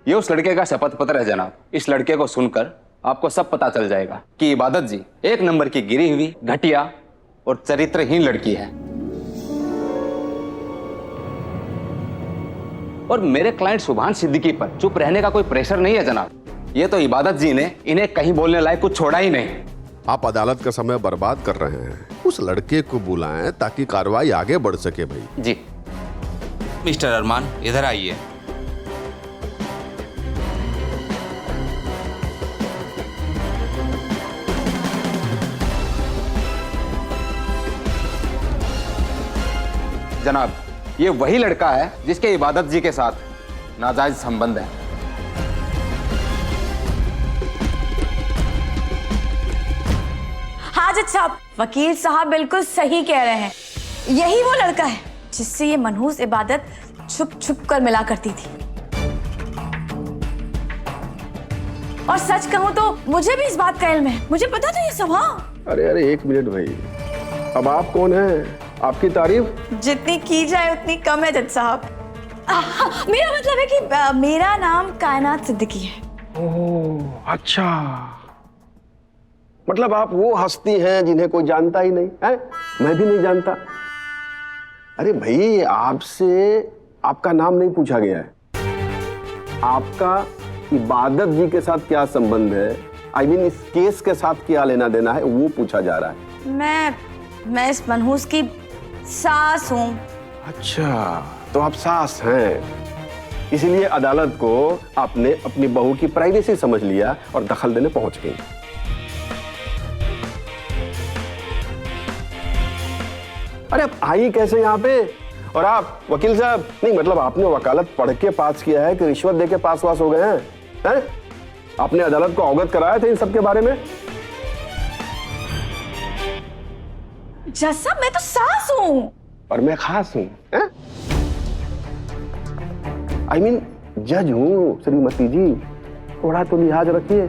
ये उस लड़के का शपथ पत्र है जनाब। इस लड़के को सुनकर आपको सब पता चल जाएगा कि इबादत जी एक नंबर की गिरी हुई, घटिया और चरित्रहीन लड़की है। और मेरे क्लाइंट सुभान सिद्दीकी पर चुप रहने का कोई प्रेशर नहीं है जनाब। ये तो इबादत जी ने इन्हें कहीं बोलने लायक कुछ छोड़ा ही नहीं। आप अदालत का समय बर्बाद कर रहे हैं। उस लड़के को बुलाएं ताकि कार्रवाई आगे बढ़ सके भाई। जी मिस्टर अरमान, इधर आइए। जनाब, ये वही लड़का है जिसके इबादत जी के साथ नाजायज संबंध है। हाँ जज साहब, वकील साहब बिल्कुल सही कह रहे हैं। यही वो लड़का है जिससे ये मनहूस इबादत छुप छुप कर मिला करती थी। और सच कहूं तो मुझे भी इस बात का इल्म है। मुझे पता था ये सब। हाँ अरे अरे एक मिनट भाई, अब आप कौन हैं? आपकी तारीफ जितनी की जाए उतनी कम है जज साहब। मेरा मतलब है कि मेरा नाम कायनात सिद्दीकी है। ओह अच्छा, मतलब आप वो हस्ती हैं जिन्हें कोई जानता ही नहीं है? मैं भी नहीं जानता। अरे भाई, आपसे आपका नाम नहीं पूछा गया है। आपका इबादत जी के साथ क्या संबंध है, I mean, इस केस के साथ क्या लेना देना है, वो पूछा जा रहा है। मैं इस मनहूस की सास हूँ। अच्छा, तो आप सास हैं, इसलिए अदालत को आपने अपनी बहू की प्राइवेसी समझ लिया और दखल देने पहुंच गई। अरे आप आई कैसे यहाँ पे? और आप वकील साहब, नहीं मतलब आपने वकालत पढ़ के पास किया है कि रिश्वत दे के पास वास हो गए हैं? हैं? आपने अदालत को अवगत कराया था इन सब के बारे में? जज साहब, मैं तो सास हूँ और मैं खास हूँ। I mean, जज हूँ श्रीमती जी, थोड़ा तो लिहाज रखिए।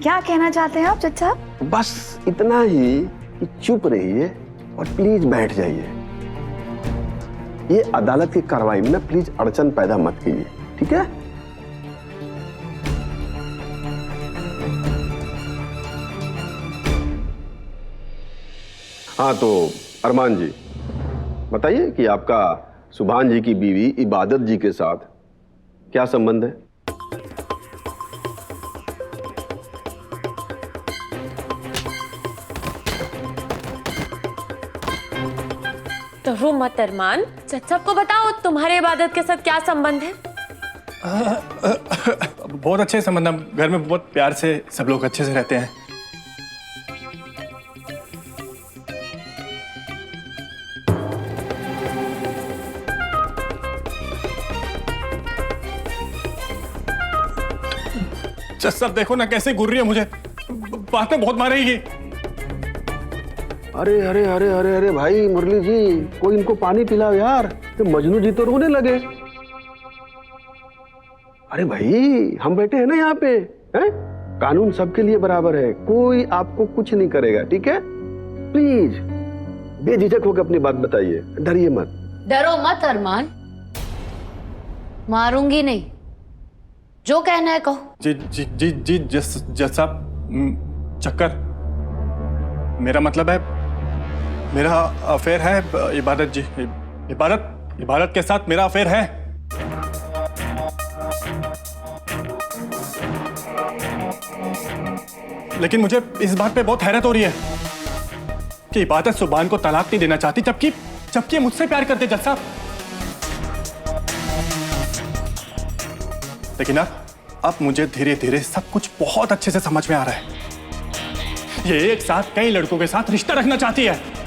क्या कहना चाहते हैं आप जज साहब? बस इतना ही कि चुप रहिए और प्लीज बैठ जाइए। ये अदालत की कार्रवाई में ना प्लीज अड़चन पैदा मत कीजिए, ठीक है? हाँ तो अरमान जी बताइए कि आपका सुभान जी की बीवी इबादत जी के साथ क्या संबंध है? डरो मत अरमान, जज साहब को बताओ तुम्हारे इबादत के साथ क्या संबंध है। बहुत अच्छे संबंध है, घर में बहुत प्यार से सब लोग अच्छे से रहते हैं। जज साहब देखो ना कैसे घूर रही है, मुझे बात में बहुत मारेगी। अरे अरे अरे अरे अरे भाई मुरली जी, कोई इनको पानी पिलाओ यार, तो मजनू जी तो रोने लगे। अरे भाई हम बैठे हैं ना यहाँ पे, हैं? कानून सबके लिए बराबर है, कोई आपको कुछ नहीं करेगा, ठीक है? प्लीज बेझिझक होकर अपनी बात बताइए, डरिए मत। डरो मत अरमान, मारूंगी नहीं, जो कहना है कहो। जी जी जी जी जज साहब, चक्कर, मेरा मतलब है मेरा अफेयर है इबादत जी, इबादत के साथ मेरा अफेयर है। लेकिन मुझे इस बात पे बहुत हैरत हो रही है कि इबादत सुभान को तलाक नहीं देना चाहती, जबकि मुझसे प्यार करते जज साहब। लेकिन अब मुझे धीरे धीरे सब कुछ बहुत अच्छे से समझ में आ रहा है। ये एक साथ कई लड़कों के साथ रिश्ता रखना चाहती है।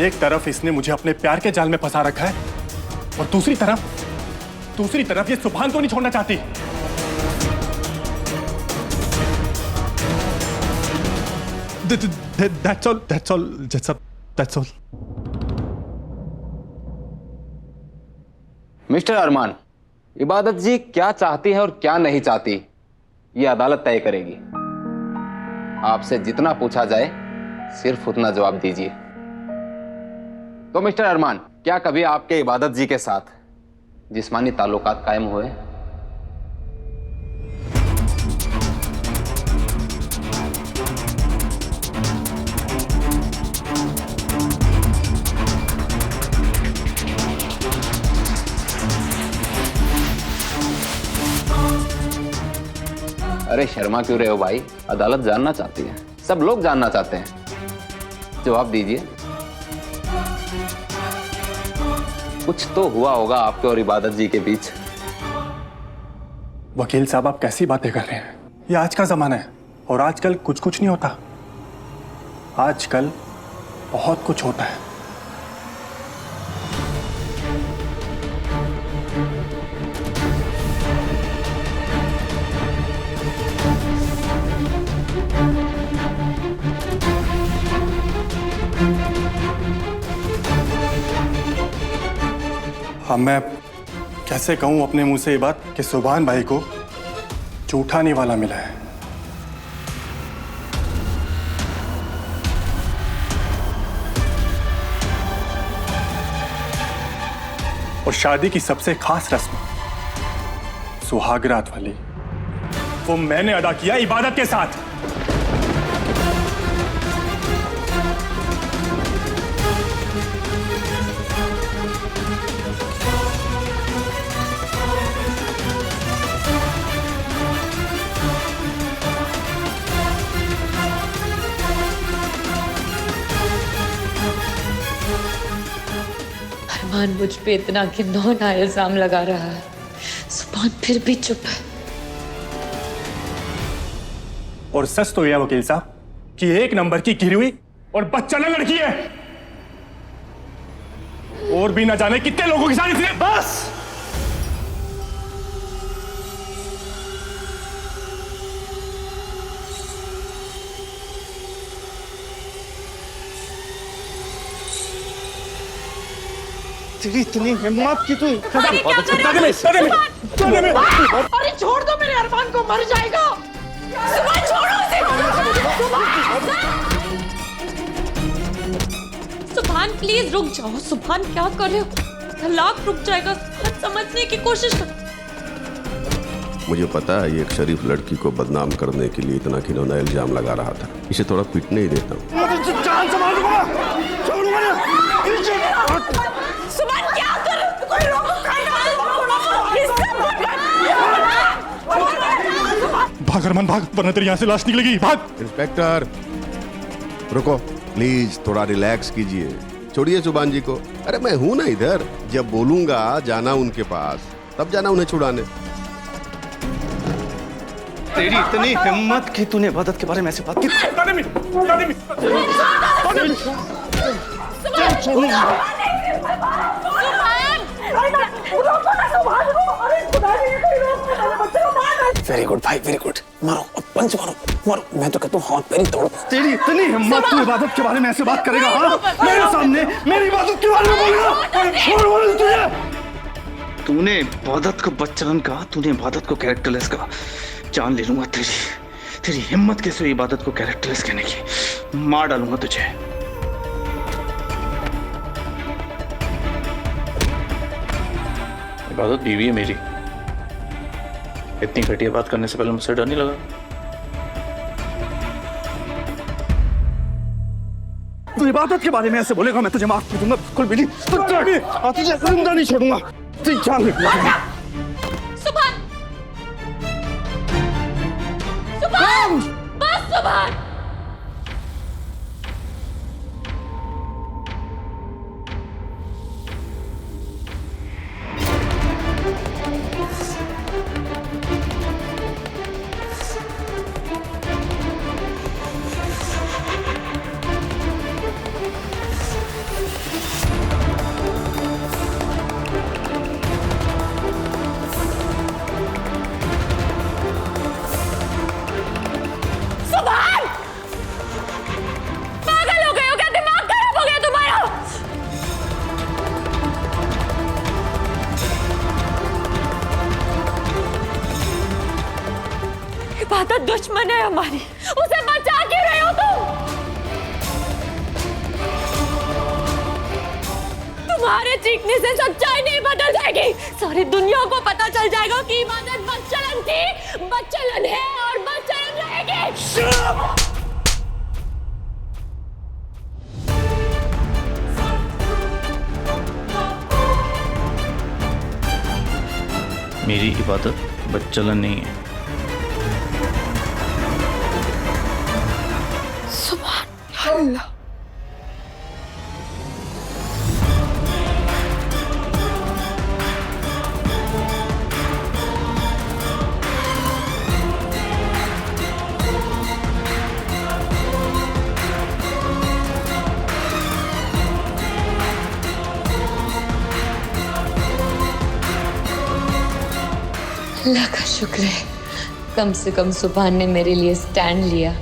एक तरफ इसने मुझे अपने प्यार के जाल में फंसा रखा है और दूसरी तरफ ये सुभान को नहीं छोड़ना चाहती। That's all, that's all. Mister अरमान, इबादत जी क्या चाहती है और क्या नहीं चाहती, ये अदालत तय करेगी। आपसे जितना पूछा जाए सिर्फ उतना जवाब दीजिए। तो मिस्टर अरमान, क्या कभी आपके इबादत जी के साथ जिस्मानी ताल्लुकात कायम हुए? अरे शर्मा क्यों रहे हो भाई? अदालत जानना चाहती है, सब लोग जानना चाहते हैं। जवाब दीजिए। कुछ तो हुआ होगा आपके और इबादत जी के बीच। वकील साहब, आप कैसी बातें कर रहे हैं? ये आज का जमाना है और आजकल कुछ कुछ नहीं होता। आजकल बहुत कुछ होता है। अब मैं कैसे कहूं अपने मुंह से ये बात कि सुभान भाई को झूठा निवाला मिला है। और शादी की सबसे खास रस्म, सुहागरात वाली, वो मैंने अदा किया इबादत के साथ। अरमान मुझ पे इतना घिनौना इल्जाम लगा रहा है, सुभान फिर भी चुप है। और सच तो यह वकील साहब कि एक नंबर की गिरी हुई और बच्चा लड़की है। और भी ना जाने कितने लोगों के साथ इसने बस। तेरी इतनी हिम्मत की तू अरे छोड़ दो मेरे अरमान को, मर जाएगा। सुभान छोड़ो उसे। सुभान प्लीज रुक जाओ। सुभान क्या कर रहे हो? तलाक रुक जाएगा। सुभान समझने की कोशिश कर। मुझे पता है ये एक शरीफ लड़की को बदनाम करने के लिए इतना घिनौना इल्जाम लगा रहा था। इसे थोड़ा पिटने ही देता हूँ। जान संभाल दूंगा, छोड़ूंगा ना। सुभान क्या कर रहे हो? कोई रोको। भाग अरमान भाग, वरना तेरी यहाँ से लाश निकलेगी। भाग। इंस्पेक्टर रुको प्लीज, थोड़ा रिलैक्स कीजिए। छोड़िए सुभान जी को। अरे मैं हूं ना इधर, जब बोलूंगा जाना उनके पास तब जाना उन्हें छुड़ाने। तेरी इतनी हिम्मत कि तूने इबादत के बारे में ऐसे बात की। वेरी गुड भाई, वेरी गुड। मारो अब, पंच मारो, मारो। मैं तो कहता हूँ हाथ पैर ही तोड़ो। तेरी इतनी हिम्मत, तू इबादत के बारे में ऐसे बात करेगा? हाँ, मेरे सामने मेरी इबादत के बारे में बोलेगा? तुझे तूने इबादत को बच्चन कहा, तूने इबादत को कैरेक्टरलेस कहा। जान ले लूंगा तेरी हिम्मत कैसे हुई इबादत को कैरेक्टरलेस कहने की। मार डालूंगा तुझे। इबादत बीवी है मेरी। इतनी घटिया बात करने से पहले मुझसे डर नहीं लगा? तू इबादत के बारे में ऐसे बोलेगा मैं तुझे माफ कर दूंगा। बिल्कुल भी नहीं। तुझे जिंदा नहीं छोड़ूंगा। तुझे जान ले। सुभान, सुभान, बस सुभान। इबादत दुश्मन है हमारी, उसे बचा के चीखने से सच्चाई नहीं बदल जाएगी। सारी दुनिया को पता चल जाएगा कि इबादत बदचलन थी, बदचलन है और बदचलन रहेगी। मेरी इबादत बदचलन नहीं है। सुभान अल्लाह। अल्लाह का शुक्र है, कम से कम सुभान ने मेरे लिए स्टैंड लिया।